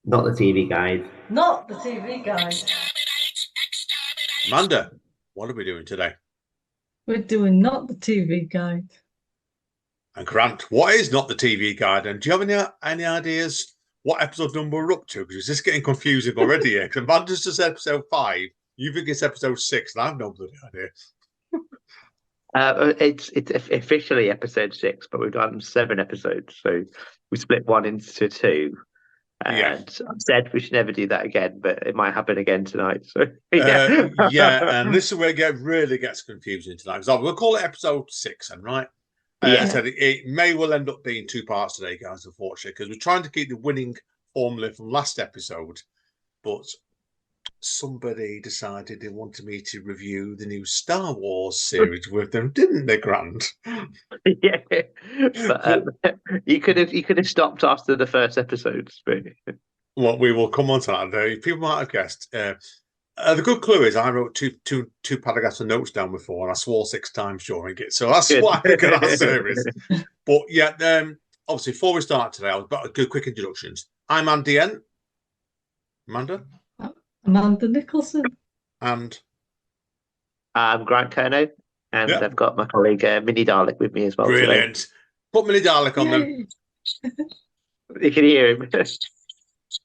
Not the TV guide. Not the TV guide. Amanda, what are we doing today? We're doing not the TV guide. And Grant, what is not the TV guide? And do you have any ideas what episode number we're up to? Because it's just getting confusing already here. Because Amanda's just episode 5, you think it's episode 6, and I have no bloody idea. It's officially episode 6, but we've done 7 episodes, so we split one into 2. Yeah. And I've said we should never do that again, but it might happen again tonight. So yeah, And this is where it really gets confusing tonight. Because we'll call it episode 6, then, right? Yeah. I said it may well end up being 2 parts today, guys, unfortunately, because we're trying to keep the winning formula from last episode, but somebody decided they wanted me to review the new Star Wars series with them, didn't they, Grant? yeah. But you could have stopped after the first episodes. But... Well, we will come on to that. People might have guessed. The good clue is I wrote two paragraphs of notes down before, and I swore 6 times during it. So that's why I think of that series. But yeah, obviously, before we start today, I've got a good quick introductions. I'm Andy N. Amanda? Amanda Nicholson. And I'm Grant Kerno, and I've got my colleague Minnie Dalek with me as well. Brilliant. Today. Put Minnie Dalek on Yay. them. You can hear him.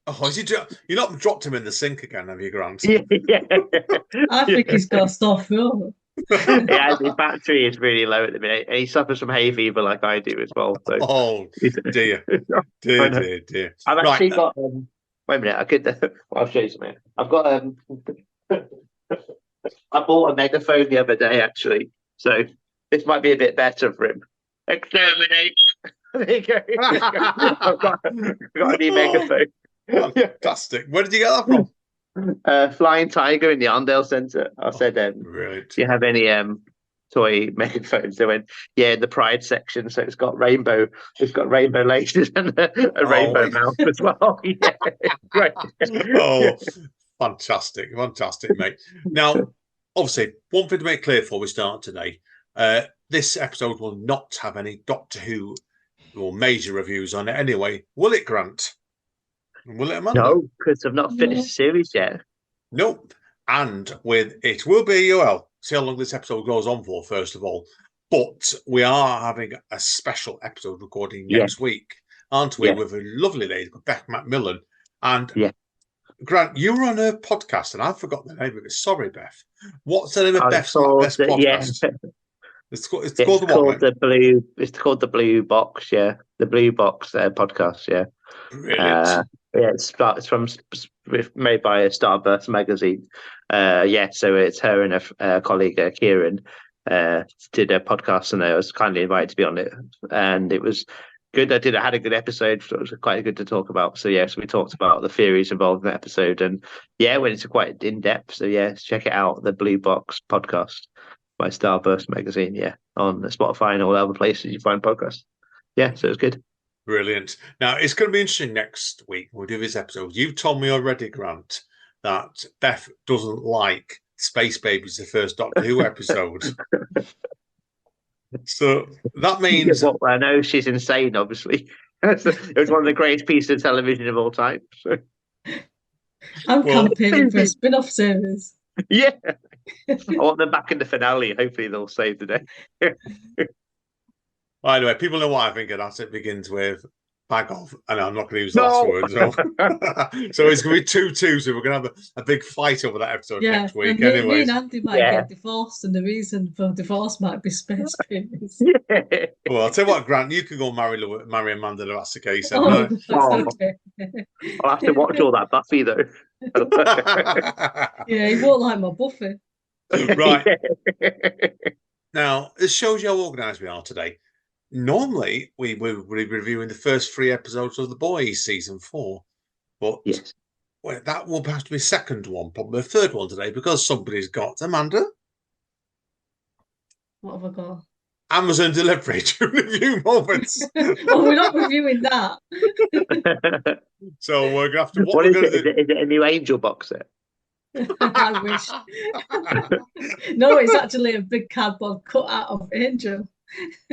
Oh, is he? You're not dropped him in the sink again, have you, Grant? Yeah. I think he's got stuff wrong. Yeah, his battery is really low at the minute, and he suffers from hay fever like I do as well. So. Oh dear, dear. I've actually got. Wait a minute, I could. I'll show you something. I've got. I bought a megaphone the other day, actually, so this might be a bit better for him. Exterminate. There you go. I've got a new megaphone. Fantastic. Where did you get that from? Flying Tiger in the Arndale Centre. I said, right. Do you have any toy megaphones? They went, yeah, in the Pride section. So it's got rainbow laces and a rainbow mouth as well. Yeah, great. Oh, fantastic, mate. Now, obviously, one thing to make clear before we start today, this episode will not have any Doctor Who or major reviews on it anyway. Will it, Grant? Will it, Amanda? No, because I've not finished the series yet. Nope. And it will be, well, see how long this episode goes on for, first of all. But we are having a special episode recording next week, aren't we? With a lovely lady, Beth Macmillan. And Grant, you were on her podcast, and I forgot the name of it. Sorry, Beth. What's the name of Beth's podcast? Yeah. It's called the Blue Box, the Blue Box podcast, Brilliant. It's made by Starburst magazine. So it's her and a colleague Kieran did a podcast, and I was kindly invited to be on it, and it was good. I had a good episode, so it was quite good to talk about. So so we talked about the theories involved in the episode, and went into quite in depth. So check it out, the Blue Box podcast by Starburst magazine, on Spotify and all other places you find podcasts. So it's good. Brilliant. Now, it's going to be interesting next week when we do this episode. You've told me already, Grant, that Beth doesn't like Space Babies, the first Doctor Who episode. So that means... Well, I know she's insane, obviously. It was one of the greatest pieces of television of all time. So. I'm campaigning for a spin-off series. Yeah. I want them back in the finale. Hopefully they'll save the day. Well, anyway, people know what I think of that. It begins with bag off, and I'm not going to use the last word. So it's going to be 2-2, so we're going to have a big fight over that episode next week. Anyway, me and Andy might get divorced, and the reason for divorce might be Space Babies. Well, I'll tell you what, Grant, you can go marry Amanda if that's the case. Okay. I'll have to watch all that Buffy, though. He won't like my Buffy. Right. Now, this shows you how organised we are today. Normally, we will be reviewing the first 3 episodes of The Boys season 4, but that will have to be second one, probably the third one today, because somebody's got Amanda. What have I got? Amazon delivery during a few moments. Well, we're not reviewing that. So we're going to have to. What is it? Is it a new Angel box set? I wish. No, it's actually a big cardboard cutout of Angel.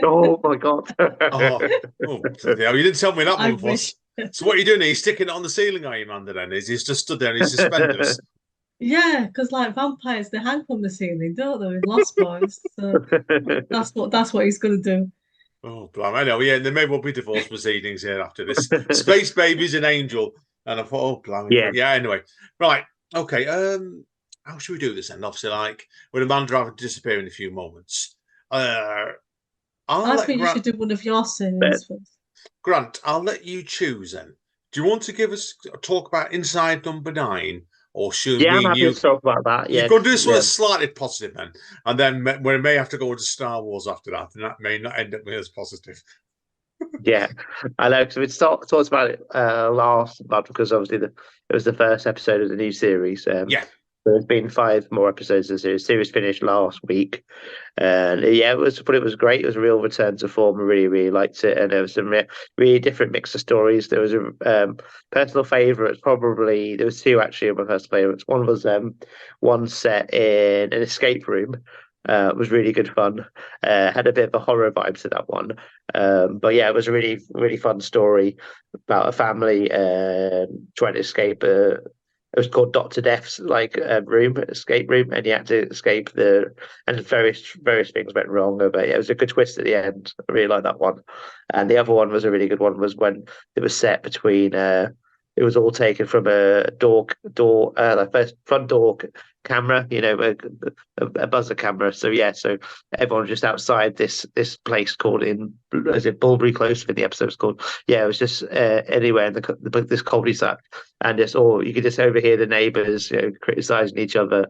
Oh my god! You didn't tell me that one was. So what are you doing? Are you sticking it on the ceiling, are you, Amanda, then? Is he just stood there in his suspenders? Yeah, because like vampires, they hang from the ceiling, don't they? With Lost Boys, so that's what he's gonna do. Oh, blimey. I know, yeah, there may well be divorce proceedings here after this. Space Baby's an angel. And I thought, oh, blimey. Yeah. But yeah, anyway. Right. Okay. How should we do this then? Obviously, like, with Amanda having to disappear in a few moments. I'll I let think you should do one of your series first. Grant, I'll let you choose then. Do you want to give us talk about Inside Number 9, or should Yeah, me I'm and happy you? to talk about that. You Yeah, could do something yeah. slightly positive then, and then we may have to go into Star Wars after that, and that may not end up being as positive. Yeah, I know because we talked about it last month because obviously it was the first episode of the new series. Yeah. There's been 5 more episodes of the series. Series finished last week, and yeah, it was great. It was a real return to form. I really, really liked it, and there was some really different mix of stories. There was a personal favourites. Probably there was 2 actually of my personal favourites. One was one set in an escape room. Was really good fun. Had a bit of a horror vibe to that one, but yeah, it was a really, really fun story about a family trying to escape it was called Doctor Death's escape room, and he had to escape and various things went wrong. But yeah, it was a good twist at the end. I really like that one. And the other one was a really good one. Was when it was set between. It was all taken from a the first front door camera, a buzzer camera. So yeah, so everyone just outside this place called is it Bulbury Close? In the episode's called. Yeah, it was just anywhere in this cul-de-sac, and it's all you could just overhear the neighbours, criticizing each other.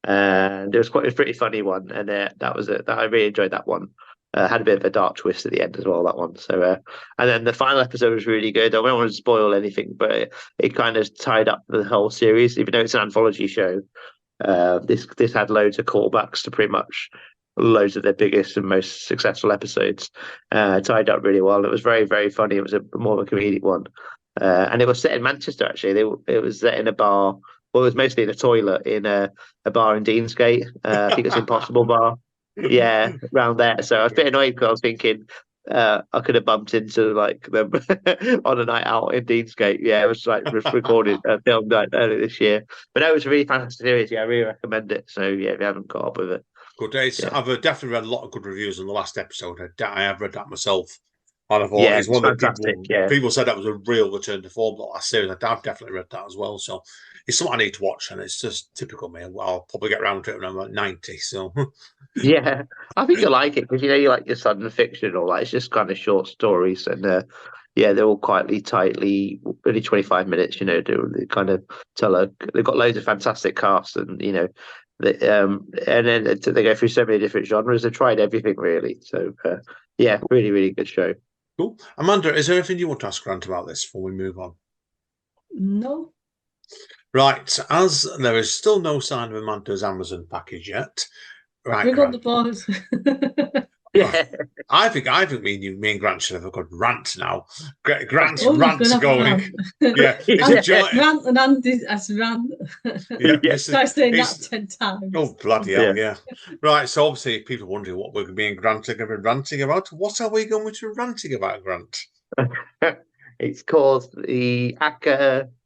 And it was pretty funny one, and that was it. That I really enjoyed that one. Had a bit of a dark twist at the end as well, that one. So, and then the final episode was really good. I don't want to spoil anything, but it kind of tied up the whole series, even though it's an anthology show. This had loads of callbacks to pretty much loads of their biggest and most successful episodes. Tied up really well. It was very, very funny. It was more of a comedic one, and it was set in Manchester. Actually, it was set in a bar. Well, it was mostly in a toilet in a bar in Deansgate. I think it's Impossible Bar. Yeah, around there. So I was a bit annoyed because I was thinking I could have bumped into them on a night out in Deansgate. Yeah, it was recorded, filmed earlier this year. But no, it was a really fantastic series. Yeah, I really recommend it. So yeah, if you haven't caught up with it. Good days. Yeah. I've definitely read a lot of good reviews on the last episode. I have read that myself. And I thought Yeah, it's one that fantastic. people said that was a real return to form the last series. I've definitely read that as well. So it's something I need to watch, and it's just typical me. I'll probably get around to it when I'm at 90. So Yeah, I think you like it because you like your sudden fiction or it's just kind of short stories, and yeah, they're all tightly, only 25 minutes. They kind of they've got loads of fantastic cast, and and then they go through so many different genres. They've tried everything really. So yeah, really, really good show. cool. Amanda, is there anything you want to ask Grant about this before we move on? No. Right, as there is still no sign of Amanda's Amazon package yet. Right, We got the boys. Yeah, I think me and Grant should have a good rant now. Grant's Oh, rant's going. Yeah, Yeah. Grant and Andy as rant. Yeah, Try saying it's- that 10 times. Oh, bloody hell, yeah. Right, so obviously people are wondering what me and Grant are going to be ranting about. What are we going to be ranting about, Grant? It's called the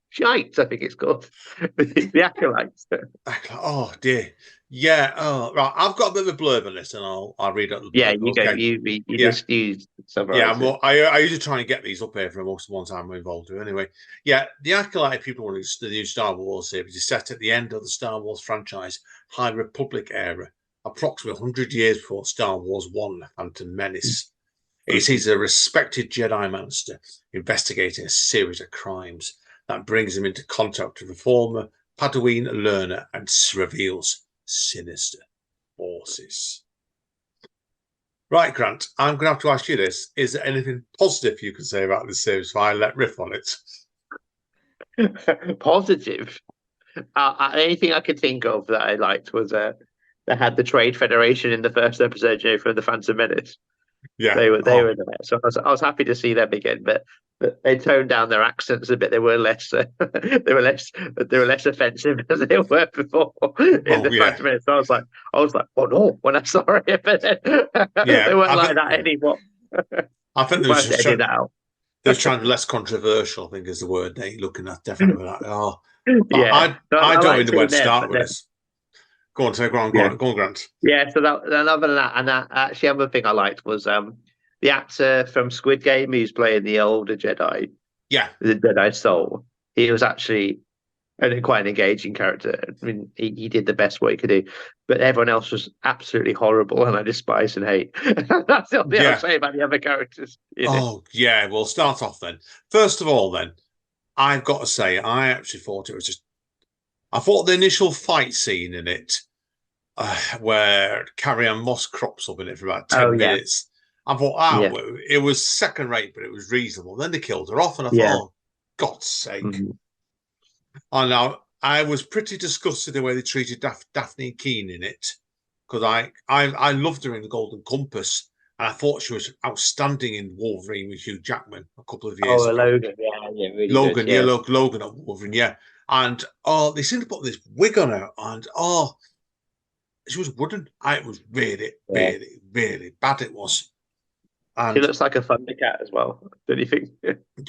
Shite, I think it's called. The Acolyte. Oh, dear. Yeah, oh, right. I've got a bit of a blurb on this, and I'll read out the blurb. Yeah, you go. Okay. You Yeah. just use summarize Yeah, it. well, I usually try and get these up here for most of the ones I'm involved with. Anyway, yeah, the Acolyte people want the new Star Wars series is set at the end of the Star Wars franchise High Republic era, approximately 100 years before Star Wars 1, Phantom Menace. It sees a respected Jedi master investigating a series of crimes that brings him into contact with a former Padawan learner and reveals sinister forces. Right, Grant, I'm going to have to ask you this. Is there anything positive you can say about this series before I let riff on it? Positive. Anything I could think of that I liked was they had the Trade Federation in the first episode, from the Phantom Menace. Yeah, They were there, so I was happy to see them again. But they toned down their accents a bit. They were less they were less offensive as they were before in the Phantom Menace. So I was like, oh no, when I saw it, but then they weren't like that anymore. I think there was edit that out. They're trying to be less controversial, I think is the word they're looking at. Definitely. Like, oh, Yeah, I don't like even know where seeing to them, start but with then, this. Go on, yeah, go on, Grant. yeah. So that another than that, and that actually other thing I liked was the actor from Squid Game who's playing the older Jedi, Yeah, the Jedi Soul. He was actually quite an engaging character. I mean, he did the best what he could do, but everyone else was absolutely horrible, and I despise and hate. That's the only thing I'll yeah. say about the other characters. Oh, yeah. We'll start off then. First of all, then, I've got to say, I actually thought it was just. I thought the initial fight scene in it, where Carrie Ann Moss crops up in it for about Oh 10 yeah, minutes, I thought, yeah, well, it was second rate, but it was reasonable. Then they killed her off, and I yeah. thought, oh, God's sake. Mhm. And now I was pretty disgusted the way they treated Daphne Keane in it, because I loved her in The Golden Compass, and I thought she was outstanding in Wolverine with Hugh Jackman a couple of Oh, years ago. Logan, yeah, really good. Logan, yeah, Yeah, Logan at Wolverine, yeah. And they seemed to put this wig on her, and she was wooden. It was really, yeah. really, really bad. It was, She and looks like a Thundercat as well. Don't you think?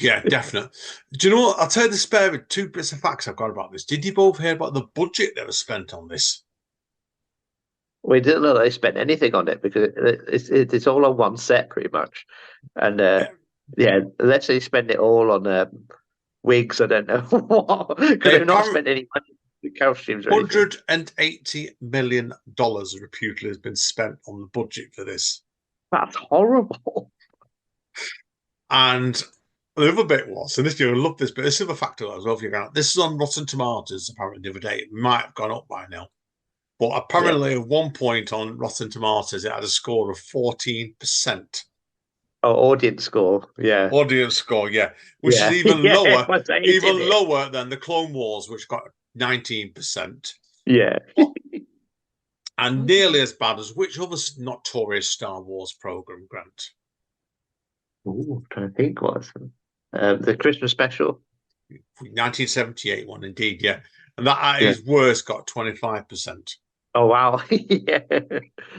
yeah, definitely. Do you know what? I'll tell you the spare with two bits of facts I've got about this. Did you both hear about the budget that was spent on this? We didn't know they spent anything on it because it's all on one set pretty much, and Yeah. yeah, unless they spend it all on wigs, I don't know what because They they've not apparently spent any money on costumes or anything. $180 million reputedly has been spent on the budget for this. That's horrible. And the other bit was, and this you'll love this, but this is a factor as well. If you're going, this is on Rotten Tomatoes. Apparently, the other day it might have gone up by now, but Yeah. apparently at one point on Rotten Tomatoes it had a score of 14%. Oh, audience score. Yeah. Audience score, yeah, which is Yeah. even Yeah. lower, What's that, even it? lower than the Clone Wars, which got 19%. Yeah. And nearly as bad as which other notorious Star Wars program, Grant? Ooh, I'm trying to think what's the Christmas special. 1978 one, indeed, yeah. And that at Yeah. its worst got 25%. Oh wow. Yeah.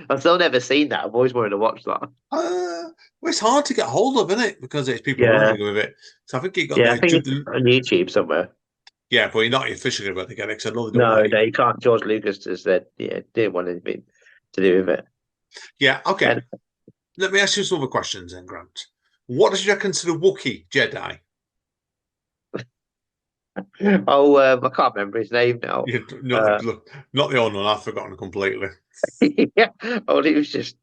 I've still never seen that. I've always wanted to watch that. Well, it's hard to get hold of, isn't it? Because it's people Yeah. running with it. So I think it got Yeah, I think it's on YouTube somewhere. yeah, but you're not officially going to get it because I know they don't No, like no, you can't. George Lucas just said, yeah, didn't want anything to do with it. Yeah, okay. And, Let me ask you some other questions then, Grant. What did you reckon to the Wookiee Jedi? oh, I can't remember his name now. Not the old one. I've forgotten completely. Yeah, oh, he was just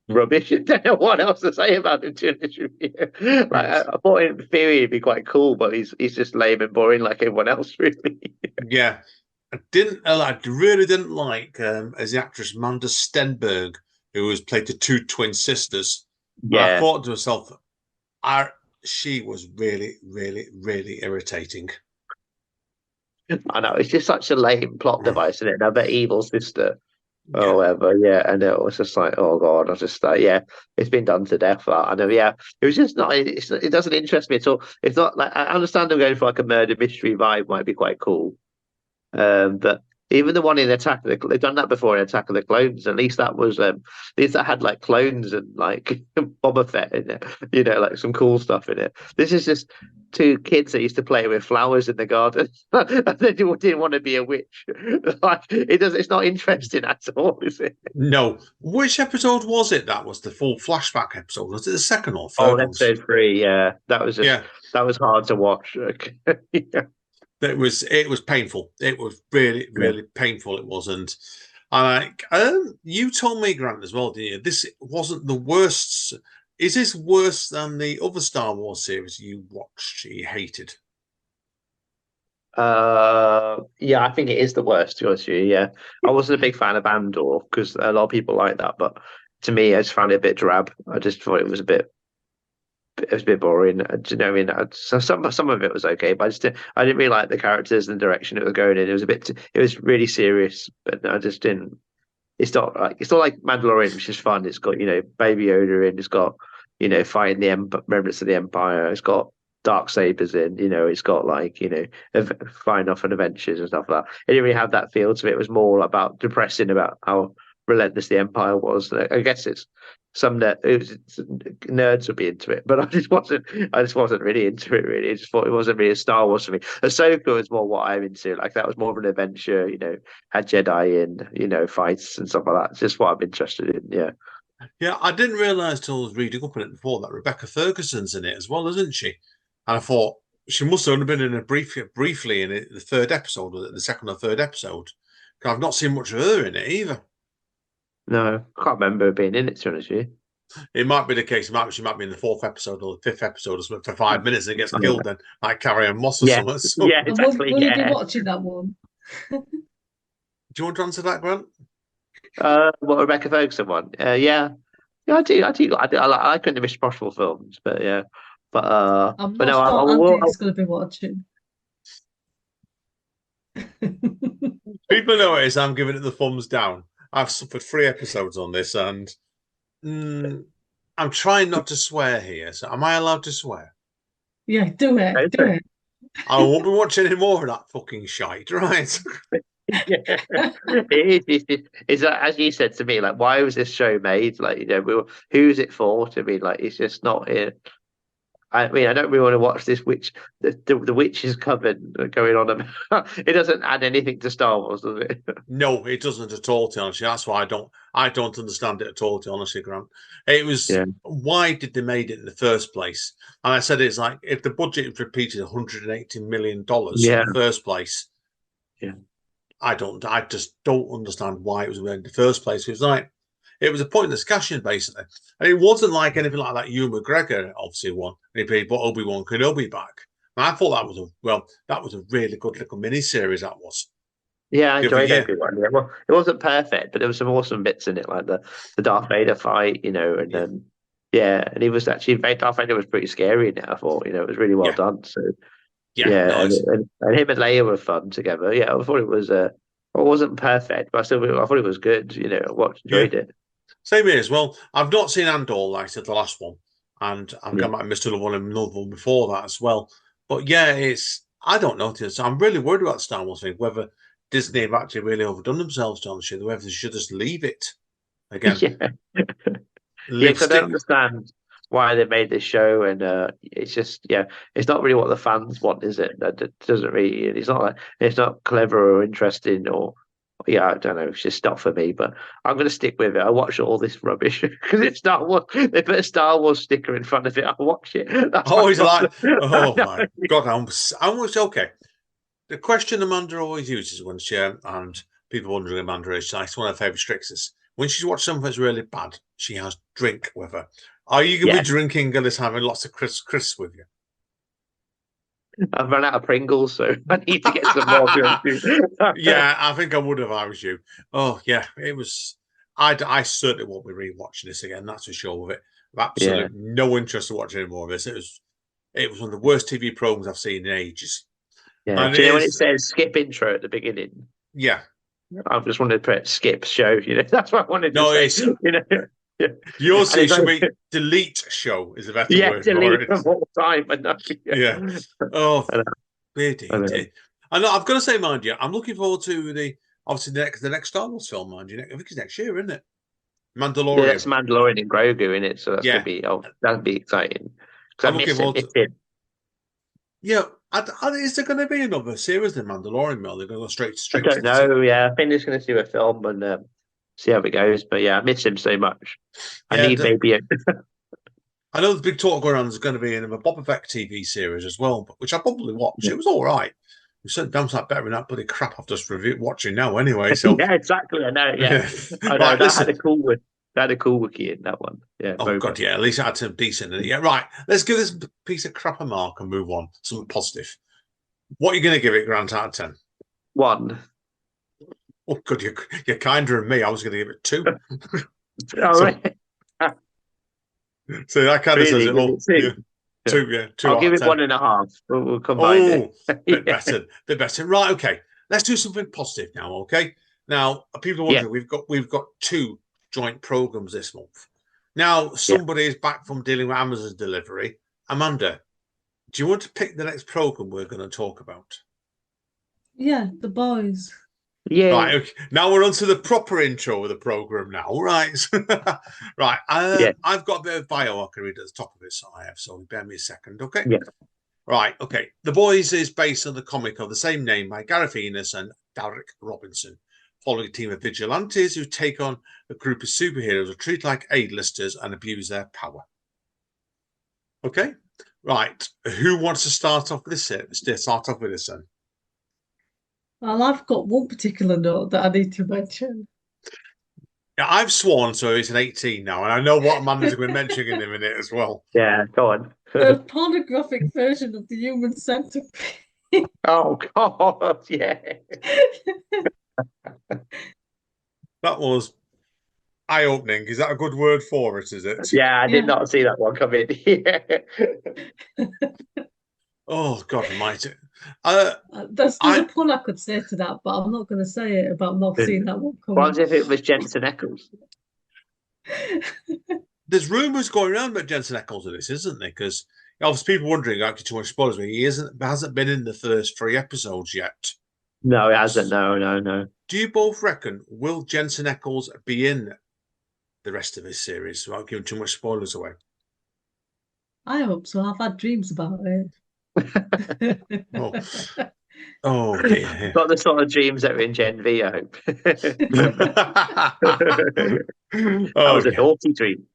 rubbish. I don't know what else to say about him. To be honest with you. Like, I thought in theory he'd be quite cool, but he's just lame and boring like everyone else, really. Yeah, I really didn't like as the actress Amanda Stenberg, who was played the two twin sisters. And I Yeah, thought to myself, she was really, really, really irritating. I know. It's just such a lame plot device, isn't it? Another evil sister Yeah. or whatever. Yeah, and it was just like, oh god, I was just like, yeah, it's been done to death. I know. Yeah, it was just not. It doesn't interest me at all. It's not like I understand them going for like a murder mystery vibe might be quite cool. But even the one in Attack of they've done that before in Attack of the Clones. At least that was at least that had like clones and like Boba Fett in it. You know, like some cool stuff in it. This is just two kids that used to play with flowers in the garden, and they didn't want to be a witch. Like it does. It's not interesting at all, is it? No. Which episode was it? That was the full flashback episode. Was it the second or Oh, third one? episode 3. Yeah, that was just Yeah. that was hard to watch. Yeah. It was painful. It was really, really painful. It was, and you told me, Grant, as well, didn't you? This wasn't the worst. Is this worse than the other Star Wars series you watched? You hated? Yeah, I think it is the worst, to be honest with you. Yeah, I wasn't a big fan of Andor because a lot of people like that, but to me, I just found it a bit drab. I just thought it was a bit boring. Do you know what I mean? So some of it was okay, but I didn't really like the characters and the direction it was going in. It was it was really serious, but I just didn't. It's not like Mandalorian, which is fun. It's got Baby Yoda in. It's got fighting the remnants of the Empire. It's got dark sabers in. It's got like flying off on adventures and stuff like that. It didn't really have that feel to it. It was more about depressing about how relentless the Empire was. I guess it's nerds would be into it, but I just wasn't really into it. Really, I just thought it wasn't really a Star Wars for me. Ahsoka was more what I'm into. Like that was more of an adventure. Had Jedi in fights and stuff like that. It's just what I'm interested in. Yeah. Yeah, I didn't realise till I was reading up on it before that Rebecca Ferguson's in it as well, isn't she? And I thought she must have only been in it briefly in it, the third episode, or the second or third episode. 'Cause I've not seen much of her in it either. No, I can't remember her being in it, to be honest with you. It might be the case. She might be in the fourth episode or the fifth episode or something for 5 minutes and gets killed then, like Carrie-Anne Moss or Yeah, something. So, yeah, exactly. Will you be Yeah. watching that one? do you want to answer that, Grant? What Rebecca Ferguson one? Yeah, I do. I like the Mission Impossible films, but yeah, but I'm but not no, sure Andy's going to be watching. People notice I'm giving it the thumbs down. I've suffered 3 episodes on this, and I'm trying not to swear here. So, am I allowed to swear? Yeah, do it. Do it. I won't be watching any more of that fucking shite, right? Yeah. It's as you said to me, like, why was this show made? Like, who's it for? To me, like, it's just not here. I mean, I don't really want to watch this the witch's coven going on about. It doesn't add anything to Star Wars, does it? No, it doesn't at all, to honestly. That's why I don't understand it at all, to honestly, Grant. It was why did they made it in the first place? And I said it's like if the budget is repeated $180 million in the first place. Yeah. I just don't understand why it was made in the first place. It was a pointless cash-in, basically. And it wasn't like anything like that Ewan McGregor obviously won. He brought Obi-Wan Kenobi back. And I thought that was a really good little mini-series, that was. Yeah, I enjoyed Obi-Wan. Yeah, well, it wasn't perfect, but there was some awesome bits in it, like the Darth Vader fight, and then and he was actually Darth Vader was pretty scary in it. I thought, it was really well done. So and him and Leia were fun together. Yeah, I thought it was it wasn't perfect, but I thought it was good. I enjoyed it. Same here as well. I've not seen Andor, like I said, the last one, and I've gone back and missed another one before that as well. But yeah, I don't know. I'm really worried about the Star Wars thing. Whether Disney have actually really overdone themselves on the shit, whether they should just leave it again. Because I don't understand why they made this show, and it's just it's not really what the fans want, is it? That doesn't really. It's not clever or interesting or. I don't know. It's just not for me, but I'm going to stick with it. I watch all this rubbish because it's Star Wars. They put a Star Wars sticker in front of it. I watch it. That's always like, oh my God, I'm okay. The question Amanda always uses when and people wondering Amanda is, it's one of her favourite tricks is when she's watched something that's really bad, she has drink with her. Are you going to be drinking and having lots of crisps with you? I've run out of Pringles, so I need to get some more. Yeah, I think I would have if I was you. Oh, yeah, it was. I certainly won't be rewatching this again. That's for sure with it. Absolutely no interest in watching any more of this. It was one of the worst TV programs I've seen in ages. Yeah, and do you know when it says skip intro at the beginning? Yeah, I just wanted to put skip show. That's what I wanted to say. Yours should be delete show is a better word. Delete from all time. Oh, dear. I know. I've got to say, mind you, I'm looking forward to the next Star Wars film, mind you. I think it's next year, isn't it? Mandalorian. Yeah, it's Mandalorian and Grogu in it, so that's gonna be that'd be exciting. Because I'm looking forward to it. Yeah, is there going to be another series in Mandalorian? Or they're going to go straight? I don't know. I think they're going to do a film and see how it goes. But I miss him so much. I need maybe I know the big talk going on is going to be in a Boba Fett TV series as well, which I probably watched. Yeah. It was all right. It certainly damn sight better than that bloody crap I've just watching now. Anyway, so yeah, exactly. I know. Yeah, I know. Right, that had a cool wiki in that one. Yeah. Oh God, yeah. At least it had some decent in it. Yeah. Right. Let's give this piece of crap a mark and move on. Something positive. What are you going to give it, Grant, out of 10? 1. Oh, good. You're kinder than me. I was going to give it 2. All right. So that kind of says it all. 2. 2, yeah. 2. I'll give it 1.5. We'll combine it. Bit better. Right. Okay. Let's do something positive now. Okay. Now, people are wondering. We've got 2 joint programs this month. Now, somebody is back from dealing with Amazon delivery. Amanda, do you want to pick the next program we're going to talk about? Yeah, The Boys. Yeah. Right, okay. Now we're on to the proper intro of the program now. Right. Right. Yeah. I've got a bit of bio I can read at the top of it, so I have. So bear me a second, okay? Yeah. Right, okay. The Boys is based on the comic of the same name by Gareth Ennis and Derek Robinson, following a team of vigilantes who take on a group of superheroes who treat like A-listers and abuse their power. Okay? Right. Who wants to start off with this? Start off with this then. Well, I've got one particular note that I need to mention. Yeah, I've sworn, so it's an 18 now, and I know what Amanda's going to be mentioning in a minute as well. Yeah, go on. A pornographic version of the human centipede. Oh God, yeah. That was eye-opening. Is that a good word for it, is it? Yeah, I did Yeah. not see that one coming. Yeah. Oh, God almighty. There's a pun I could say to that, but I'm not going to say it about not seeing that one coming. What if it was Jensen Ackles? There's rumours going around about Jensen Ackles in this, isn't there? Because obviously people wondering, actually, too much spoilers, but he hasn't been in the first 3 episodes yet. No, it hasn't. No. Do you both reckon, will Jensen Ackles be in the rest of his series without giving too much spoilers away? I hope so. I've had dreams about it. Oh dear. Got the sort of dreams that were in Gen V, I hope. That was a naughty dream.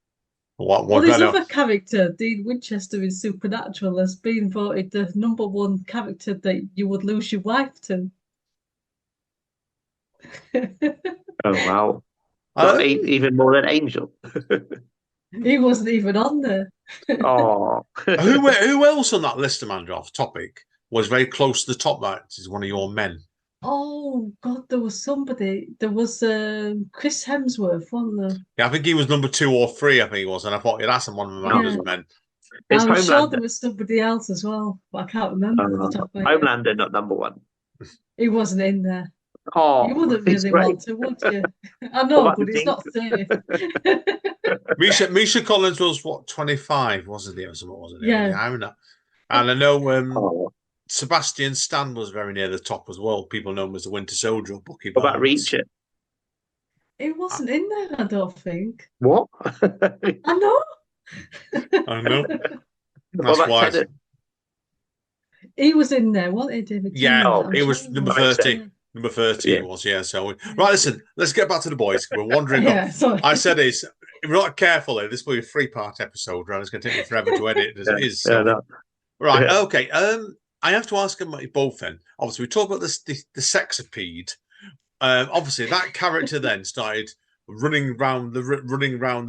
Well, this other character, Dean Winchester in Supernatural, has been voted the #1 character that you would lose your wife to. Oh wow! Even more than Angel. He wasn't even on there. Oh, who else on that list, Amanda, off topic, was very close to the top? That is one of your men. Oh God, there was somebody. There was Chris Hemsworth, wasn't there? Yeah, I think he was number 2 or 3. I think he was, and I thought, yeah, that's one of Amanda's men. I was sure there was somebody else as well, but I can't remember. Homelander, not #1. He wasn't in there. Oh, you wouldn't really want to, would you? I know, but it's not safe. Misha Collins was what, 25, wasn't he? Or something, wasn't he? Yeah. And I know Sebastian Stan was very near the top as well. People know him as the Winter Soldier. Bucky What about Reacher? He wasn't in there, I don't think. What? I know. That's why. Tennant? He was in there, wasn't he, David? Yeah, he was number 30. Number 30 it was, yeah. So, right, listen, let's get back to the boys. We're wandering off. I said if we're not careful here, this will be a 3-part episode, right? It's going to take me forever to edit as it is. So. No. Right, okay. I have to ask them both then. Obviously, we talk about the sexapede. Obviously, that character then started running around the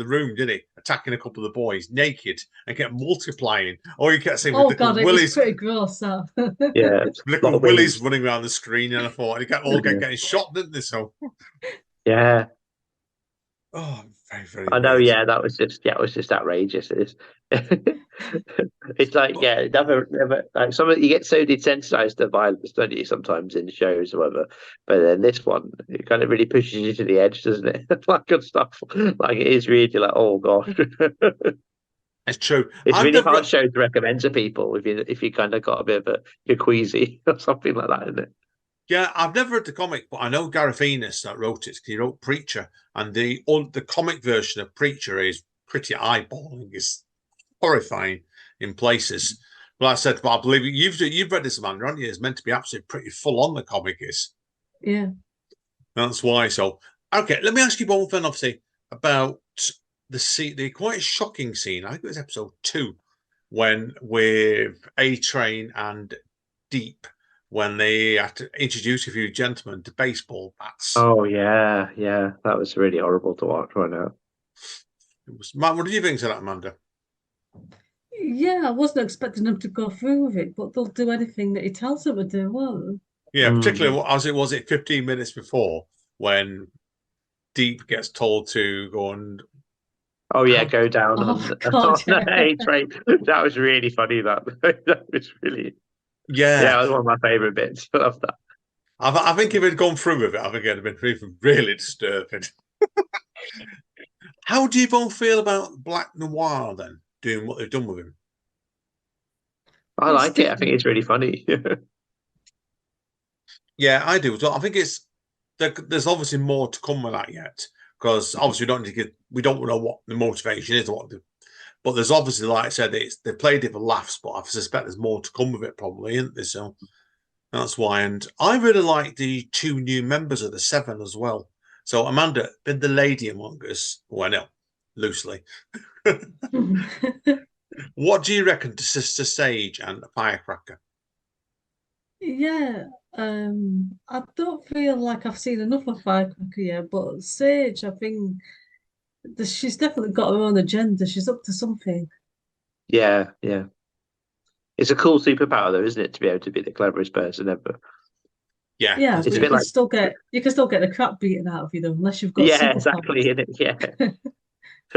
room, didn't he? Attacking a couple of the boys naked and kept multiplying. Or you kept saying, "Oh God, it was pretty gross." Yeah, little Willies running around the screen, and I thought they kept all getting shot, didn't they? So yeah. Oh, very, very. I know. Weird. Yeah, that was just outrageous. It's like never like you get so desensitized to violence, don't you? Sometimes in shows or whatever, but then this one it kind of really pushes you to the edge, doesn't it? Like good stuff. Like it is really like, oh gosh. It's true. It's really hard show to recommend to people if you kind of got a bit of a queasy or something like that, isn't it? Yeah, I've never read the comic, but I know Gareth Ennis that wrote it. He wrote Preacher, and the comic version of Preacher is pretty eyeballing. It's horrifying in places. But I said, I believe you've read this, Amanda, haven't you? It's meant to be absolutely pretty full on. The comic is. Yeah. That's why. So, okay, let me ask you both then, obviously, about the quite shocking scene. I think it was episode 2 when with A-Train and Deep. When they had to introduce a few gentlemen to baseball bats. Oh yeah, that was really horrible to watch right now. Matt, what do you think of that, Amanda? Yeah, I wasn't expecting them to go through with it, but they'll do anything that he tells them to do, won't they? Yeah, particularly as it was 15 minutes before when Deep gets told to go and. Oh yeah, go down on the A-Train. That was really funny. That was really. Yeah, that was one of my favourite bits. I love that. I think if it had gone through with it, I think it'd have been really disturbing. How do you both feel about Black Noir then, doing what they've done with him? I like it. I think it's really funny. Yeah, I do. So I think it's there's obviously more to come with that yet, because obviously we don't know what the motivation is, but there's obviously, like I said, they played it for laughs, but I suspect there's more to come with it probably, isn't there? So that's why. And I really like the 2 new members of the 7 as well. So Amanda, been the lady among us, well, no, loosely. What do you reckon to Sister Sage and Firecracker? Yeah, I don't feel like I've seen enough of Firecracker yet, but Sage, I think she's definitely got her own agenda. She's up to something. Yeah, yeah. It's a cool superpower, though, isn't it, to be able to be the cleverest person ever? Yeah, Yeah, It's but a bit like, you can still get the crap beaten out of you though, unless you've got yeah, superpowers. exactly. Yeah,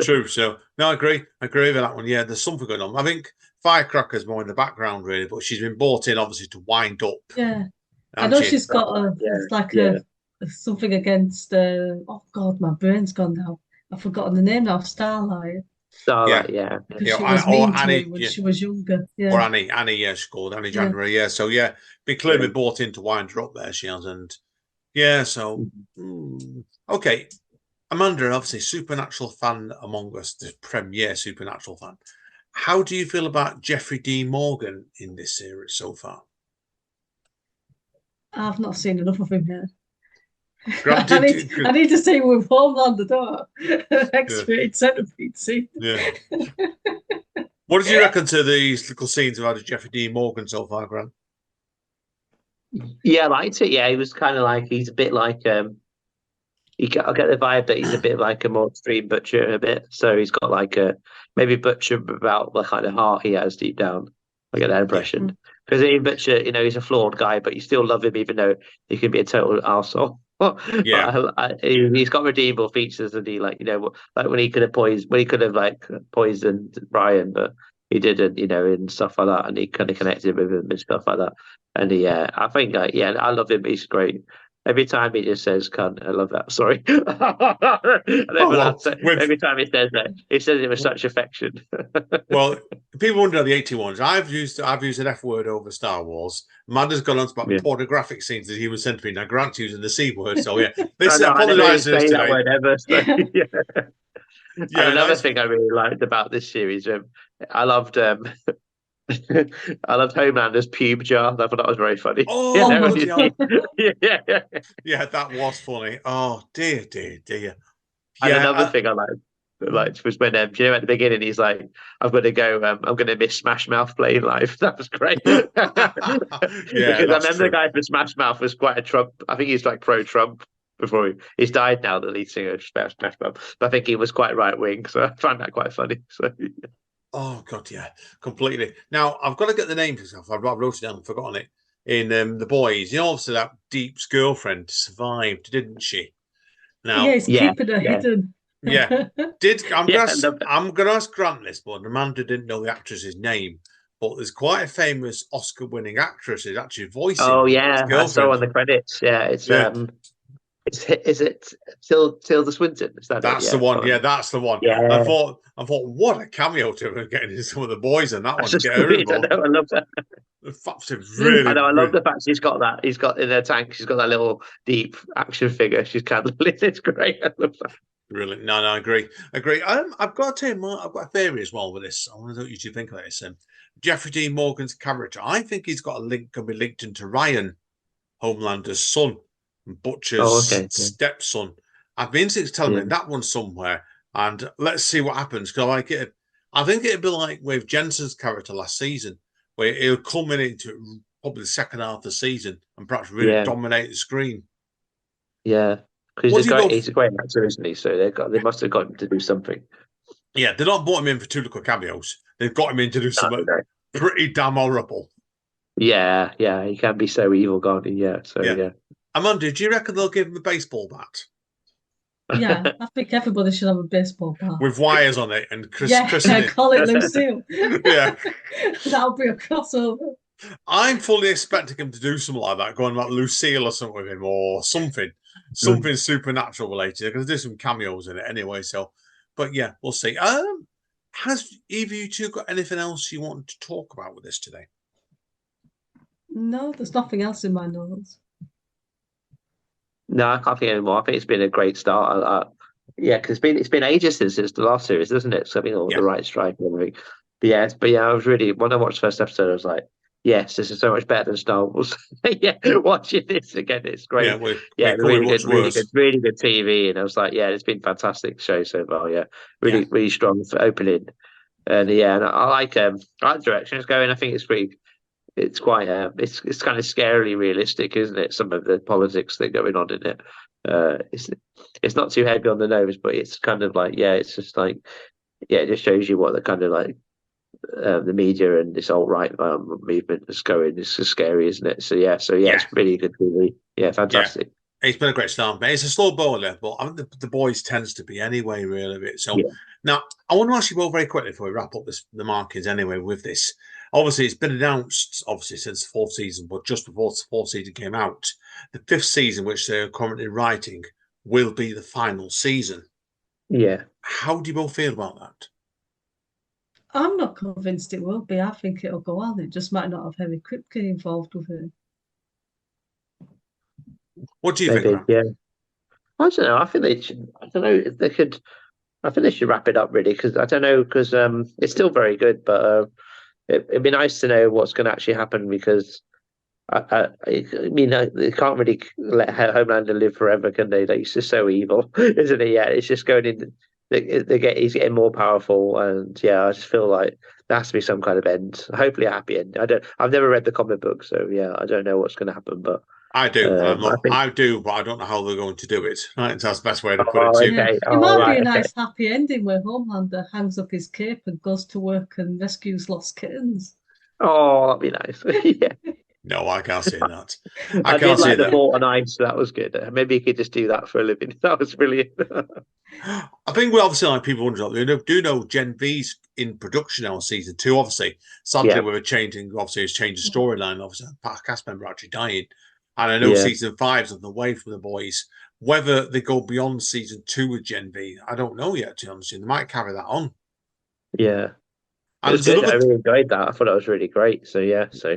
true. So no, I agree. I agree with that one. Yeah, there's something going on. I think Firecracker's more in the background, really, but she's been brought in obviously to wind up, Yeah, I hasn't know she? she's got yeah, it's like yeah. something against oh God, my brain's gone now. I've forgotten the name now. Starlight, Yeah. Starlight, yeah. because Yeah, she was or mean to Annie, her when yeah, she was younger. or Yeah, Annie, yeah, she's called Annie yeah. January, yeah. So yeah, been clearly brought in to wind her up there, she has, and yeah. So okay, Amanda, obviously supernatural fan among us, the premier supernatural fan. How do you feel about Jeffrey D. Morgan in this series so far? I've not seen enough of him yet. Grant, I need to see him with Homeland the door. yeah, X-rated centipede scene. yeah. What did you reckon to these little scenes about Jeffrey D. Morgan so far, Grant? Yeah, I liked it. Yeah, he was kind of like, he's a bit like, I get the vibe that he's a bit like a more extreme Butcher a bit. So he's got like a maybe Butcher about the kind of heart he has deep down. I get that Yeah. impression. Because in Butcher, he's a flawed guy, but you still love him even though he can be a total arsehole. Yeah. But he's got redeemable features, and he like like when he could have like poisoned Brian, but he didn't, and stuff like that, and he kind of connected with him and stuff like that. And I think I love him. He's great. Every time he just says "cunt," I love that. Sorry, every time he says that, he says it with such affection. Well, people wonder the 81s. I've used an F word over Star Wars. Amanda's gone on about pornographic scenes that he was sent to me. Now Grant's using the C word, so yeah. This I never apologise to say this that today. word ever. So, yeah. Yeah, and another thing I really liked about this series, I loved I loved Homelander's pube jar. I thought that was very funny. Oh, yeah. Yeah, that was funny. Oh dear. And Yeah, another thing I liked was when at the beginning he's like, "I'm going to go. I'm going to miss Smash Mouth playing live." That was great. yeah, Because I remember the guy for Smash Mouth was quite a Trump. I think he's like pro-Trump before he's died now. The lead singer of Smash Mouth, but I think he was quite right wing. So I found that quite funny. So. Oh God, yeah, completely. Now I've got to get the name for myself. I wrote it down, I've forgotten it. In The Boys, obviously that Deep's girlfriend survived, didn't she? Now, Yeah, he's keeping her hidden. Yeah, I'm gonna ask Grant this, but Amanda didn't know the actress's name. But there's quite a famous Oscar-winning actress who's actually voicing. Oh yeah, I saw on the credits. Yeah, it's is it Tilda Swinton? Is that that's it? the one. Yeah, that's the one. Yeah. I thought, what a cameo to her getting in some of the boys and that one to get her involved. I love that. Really, I know. I love the fact she's got that. He's got in her tank. She's got that little deep action figure. She's kind of it's great. I love that. Brilliant. No, I agree. I've got to tell you, I've got a theory as well with this. I want to know what you two think of this. Jeffrey D. Morgan's character, I think he's got can be linked into Ryan, Homelander's son, and Butcher's stepson. I've been telling me that one somewhere, and let's see what happens. Because I like it. I think it'd be like with Jensen's character last season, where he'll come into probably the second half of the season and perhaps really dominate the screen. Yeah. Because he's a great actor, isn't he? So they must have got him to do something. Yeah, they're not brought him in for 2 little cameos. They've got him in to do something pretty damn horrible. Yeah, he can be so evil, can't he? Yeah, so yeah. Amanda, do you reckon they'll give him a baseball bat? Yeah, I think everybody should have a baseball bat with wires on it and Chris call it Lucille. Yeah, that'll be a crossover. I'm fully expecting him to do something like that, going like Lucille or something with him, or something supernatural related. They're going to do some cameos in it anyway. So, but yeah, we'll see. Has either of you two got anything else you want to talk about with this today? No, there's nothing else in my notes. No, I can't think anymore. I think it's been a great start. Yeah, because it's been ages since it's the last series, isn't it? So I think all Yeah. the right strike and everything. But yeah, I was really when I watched the first episode, I was like, yes, this is so much better than Star Wars. Yeah, watching this again, it's Yeah, great. we're Yeah, coming much worse. really good TV, and I was like, yeah, it's been fantastic show so far. Yeah, really, Yeah. really strong for opening, and yeah, and I like the direction it's going. I think it's pretty. It's quite it's kind of scarily realistic, isn't it? Some of the politics that are going on in it. It's not too heavy on the nose, but it's kind of like yeah, it's just like yeah, it just shows you what the kind of like the media and this alt-right movement is going. It's just scary, isn't it? So yeah, Yeah. it's really good TV. Yeah, Yeah. fantastic. It's been a great start, but it's a slow bowler, but I think the boys tends to be anyway, really. Bit. So Yeah, now I want to ask you both very quickly before we wrap up the markings anyway with this. Obviously, it's been announced, obviously, since the fourth season, but just before the fourth season came out, the fifth season, which they're currently writing, will be the final season. yeah. How do you both feel about that? I'm not convinced it will be. I think it'll go on. It just might not have Henry Kripke involved with it. What do you think, Maybe. Grant? Yeah. I don't know. I think they should. I don't know if they could. I think they should wrap it up really because I don't know because it's still very good, but it'd be nice to know what's going to actually happen because I mean they can't really let Homelander live forever, can they? Like, he's just so evil, isn't he? Yeah, it's just going in. He's getting more powerful, and yeah, I just feel like there has to be some kind of end. Hopefully, a happy end. I've never read the comic book, so yeah, I don't know what's going to happen, but I do, and I'm I not. think. I do, but I don't know how they're going to do it. Right, that's the best way to put it Oh, too. Yeah, okay. it Oh, might be right. a Okay. nice happy ending where Homelander hangs up his cape and goes to work and rescues lost kittens. Oh, that'd be nice. Yeah. No, I can't see that. I I did can't see like the that. Fort on Ice. That was good. Maybe you could just do that for a living. That was brilliant. I think we obviously like people wondering. We do know Gen V's in production now on season 2. Obviously, sadly, Yeah, with a changing, obviously, it's changed the storyline. Obviously, a cast member actually dying, and I know yeah, season 5's on the way for the boys. Whether they go beyond season 2 with Gen V, I don't know yet. To be honest, they might carry that on. yeah. It And was there's good. I another. really enjoyed that. I thought that was really great. So yeah. So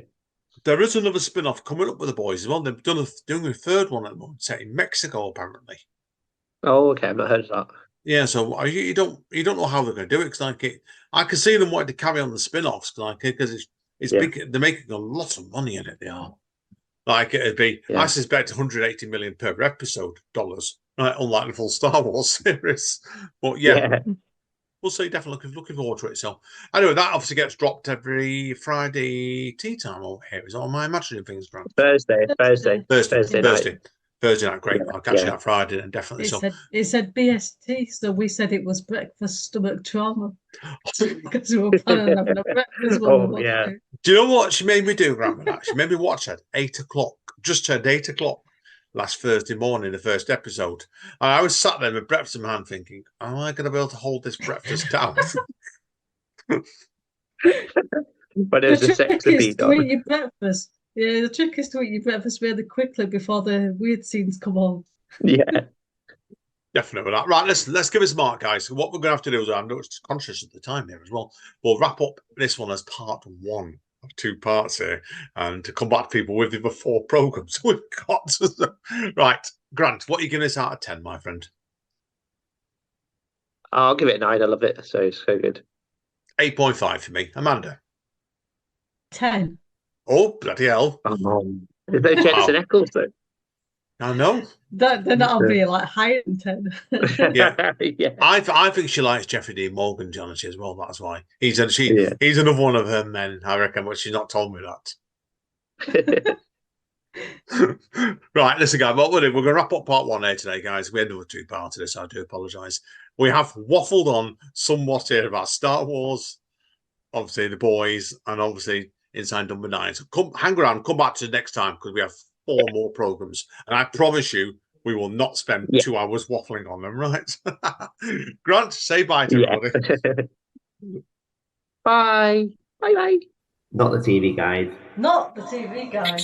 There is another spin-off coming up with the boys as well. They've doing a third one at the moment, set in Mexico, apparently. oh, okay. I've not heard of that. Yeah, so you don't know how they're going to do it because I can see them wanting to carry on the spin-offs because it's Yeah, big. They're making a lot of money in it. They are like it'd be. I yeah. suspect 180 million per episode dollars, right? Unlike the full Star Wars series, but yeah, Yeah. we'll see. Definitely looking forward to it. So anyway, that obviously gets dropped every Friday tea time over here. Is all my imagining things, Grant? Thursday, Thursday, Thursday. Thursday Yeah. night. Thursday night. Great. Yeah, I'll catch you yeah. that Friday then definitely. So It said BST, so we said it was breakfast stomach trauma because we were planning on having a breakfast when we Oh, watched yeah. it. do you know what she made me do, Grandma? She made me watch at 8 o'clock, just turned 8 o'clock last Thursday morning, the first episode. And I was sat there with breakfast in my hand thinking, am I going to be able to hold this breakfast down? But it The was a trick sex is appeal to on. eat your breakfast. Yeah, the trick is to eat your breakfast really quickly before the weird scenes come on. Yeah. Definitely that. Right, let's give us a mark, guys. What we're going to have to do is I'm not conscious of the time here as well. We'll wrap up this one as part 1 of 2 parts here, and to come back to people with the 4 programs we've got. Right, Grant, what are you giving us out of 10, my friend? I'll give it a 9. I love it. So it's so good. 8.5 for me. Amanda. 10. Oh, bloody hell. There's no Jensen Wow. Ackles though. I know. Then that'll be like higher than 10. Yeah. Yeah. I think she likes Jeffrey Dean Morgan, Johnny, as well. That's why. He's Yeah. another one of her men, I reckon, but she's not told me that. Right, listen, guys, what we're going to wrap up part 1 here today, guys. We had another 2 parts of this, so I do apologise. We have waffled on somewhat here about Star Wars, obviously the boys, and obviously Inside Number 9. So hang around, come back to the next time because we have 4 more programs, and I promise you, we will not spend 2 hours waffling on them, right? Grant, say bye to everybody. Bye. Bye. Bye. Not the TV guide. Not the TV guide.